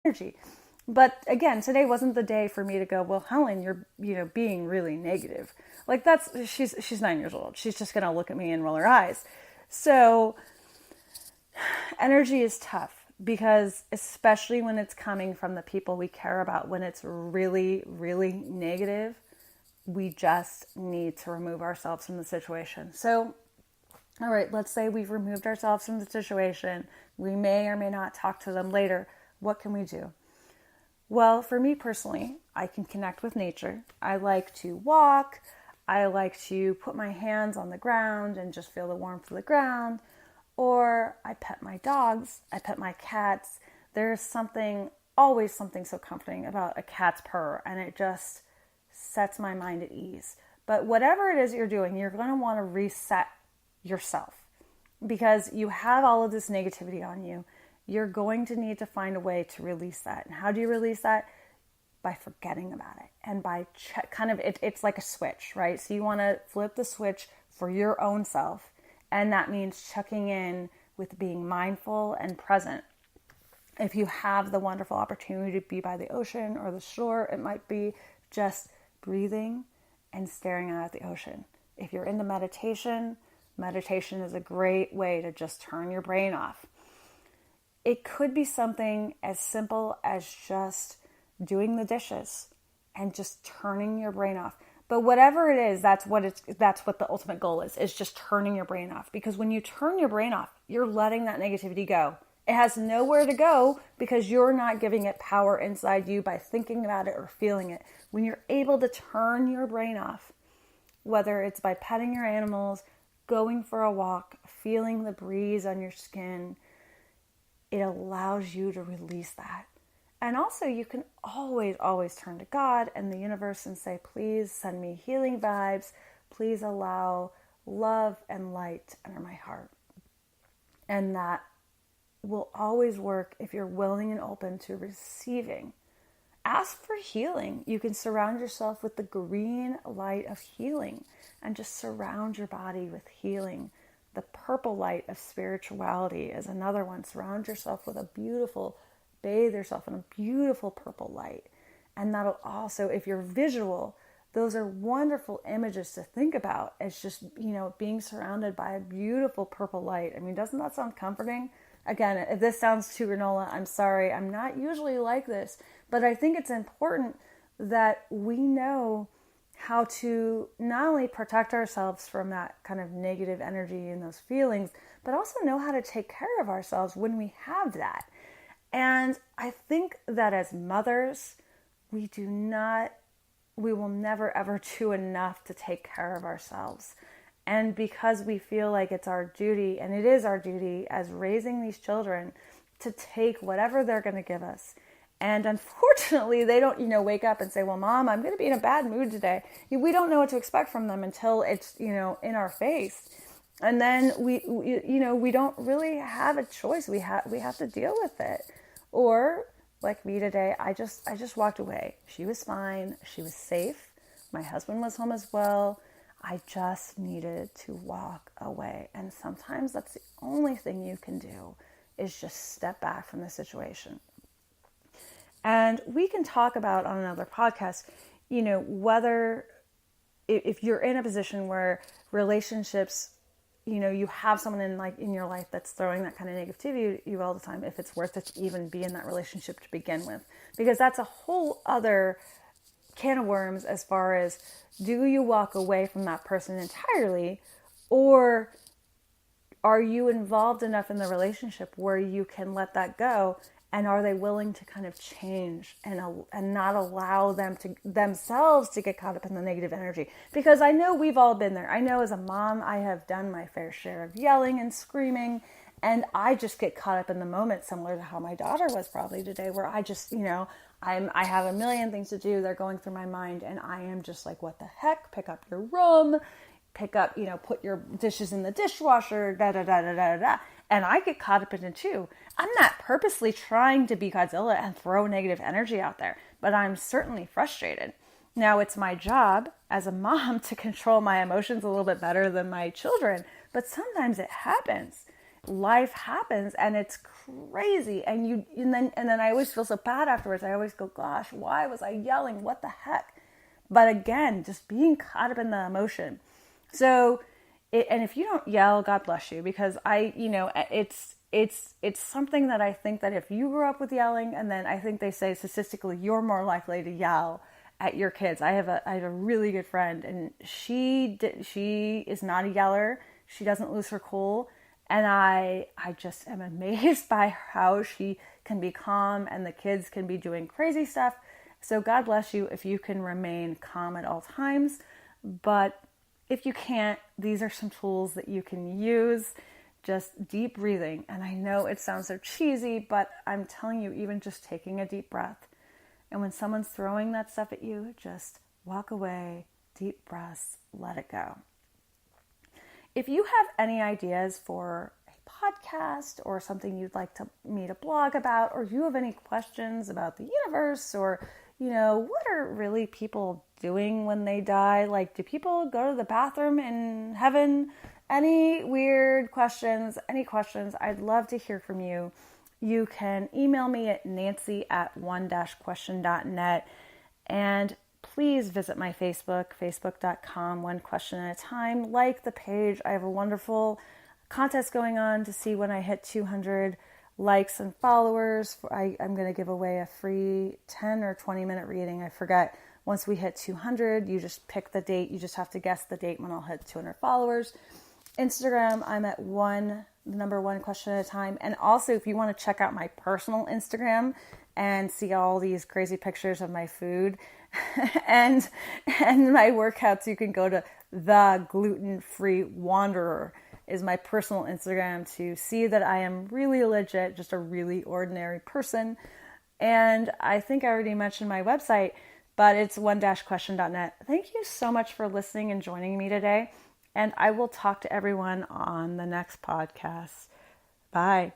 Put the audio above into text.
energy. But again, today wasn't the day for me to go, well, Helen, you're, being really negative. Like she's 9 years old. She's just going to look at me and roll her eyes. So energy is tough because especially when it's coming from the people we care about, when it's really, really negative, we just need to remove ourselves from the situation. So, all right, let's say we've removed ourselves from the situation. We may or may not talk to them later. What can we do? Well, for me personally, I can connect with nature. I like to walk. I like to put my hands on the ground and just feel the warmth of the ground. Or I pet my dogs. I pet my cats. There's always something so comforting about a cat's purr, and it just sets my mind at ease. But whatever it is you're doing, you're going to want to reset yourself because you have all of this negativity on you. You're going to need to find a way to release that. And how do you release that? By forgetting about it and by it's like a switch, right? So you want to flip the switch for your own self. And that means checking in with being mindful and present. If you have the wonderful opportunity to be by the ocean or the shore, it might be just breathing and staring out at the ocean. If you're into meditation is a great way to just turn your brain off. It could be something as simple as just doing the dishes and just turning your brain off. But whatever it is, that's what the ultimate goal is just turning your brain off. Because when you turn your brain off, you're letting that negativity go. It has nowhere to go because you're not giving it power inside you by thinking about it or feeling it. When you're able to turn your brain off, whether it's by petting your animals, going for a walk, feeling the breeze on your skin, it allows you to release that. And also you can always, always turn to God and the universe and say, please send me healing vibes. Please allow love and light to enter my heart. And that will always work if you're willing and open to receiving. Ask for healing. You can surround yourself with the green light of healing and just surround your body with healing. The purple light of spirituality is another one. Surround yourself with bathe yourself in a beautiful purple light. And that'll also, if you're visual, those are wonderful images to think about as just, being surrounded by a beautiful purple light. I mean, doesn't that sound comforting? Again, if this sounds too granola, I'm sorry. I'm not usually like this, but I think it's important that we know how to not only protect ourselves from that kind of negative energy and those feelings, but also know how to take care of ourselves when we have that. And I think that as mothers, we will never ever do enough to take care of ourselves. And because we feel like it's our duty, and it is our duty as raising these children to take whatever they're going to give us. And unfortunately, they don't, wake up and say, well, Mom, I'm going to be in a bad mood today. We don't know what to expect from them until it's, in our face. And then we don't really have a choice. We have to deal with it. Or like me today, I just walked away. She was fine. She was safe. My husband was home as well. I just needed to walk away. And sometimes that's the only thing you can do is just step back from the situation. And we can talk about on another podcast, whether if you're in a position where relationships, you have someone in your life that's throwing that kind of negativity at you all the time, if it's worth it to even be in that relationship to begin with. Because that's a whole other can of worms as far as, do you walk away from that person entirely, or are you involved enough in the relationship where you can let that go? And are they willing to kind of change and not allow themselves to get caught up in the negative energy? Because I know we've all been there. I know as a mom, I have done my fair share of yelling and screaming, and I just get caught up in the moment, similar to how my daughter was probably today, where I just, I have a million things to do. They're going through my mind, and I am just like, what the heck? Pick up your room, put your dishes in the dishwasher, da da da da da da. And I get caught up in it too. I'm not purposely trying to be Godzilla and throw negative energy out there, but I'm certainly frustrated. Now, it's my job as a mom to control my emotions a little bit better than my children, but sometimes it happens. life happens and it's crazy. And then I always feel so bad afterwards. I always go, gosh, why was I yelling? What the heck? But again, just being caught up in the emotion. So, and if you don't yell, God bless you, because it's something that I think that if you grew up with yelling, and then I think they say statistically you're more likely to yell at your kids. I have a really good friend, and she is not a yeller. She doesn't lose her cool, and I just am amazed by how she can be calm and the kids can be doing crazy stuff. So God bless you if you can remain calm at all times. But if you can't, these are some tools that you can use. Just deep breathing. And I know it sounds so cheesy, but I'm telling you, even just taking a deep breath. And when someone's throwing that stuff at you, just walk away, deep breaths, let it go. If you have any ideas for a podcast or something you'd like me to blog about, or you have any questions about the universe, or, what are really people doing when they die? Like, do people go to the bathroom in heaven? Any weird questions, I'd love to hear from you. You can email me at nancy@one-question.net. And please visit my Facebook, facebook.com, One Question at a Time. Like the page. I have a wonderful contest going on to see when I hit 200 likes and followers. I'm going to give away a free 10 or 20 minute reading. I forget. Once we hit 200, you just pick the date. You just have to guess the date when I'll hit 200 followers. Instagram, I'm at one question at a time. And also, if you want to check out my personal Instagram and see all these crazy pictures of my food and my workouts, you can go to The Gluten-Free Wanderer is my personal Instagram to see that I am really legit, just a really ordinary person. And I think I already mentioned my website, but it's one-question.net. Thank you so much for listening and joining me today. And I will talk to everyone on the next podcast. Bye.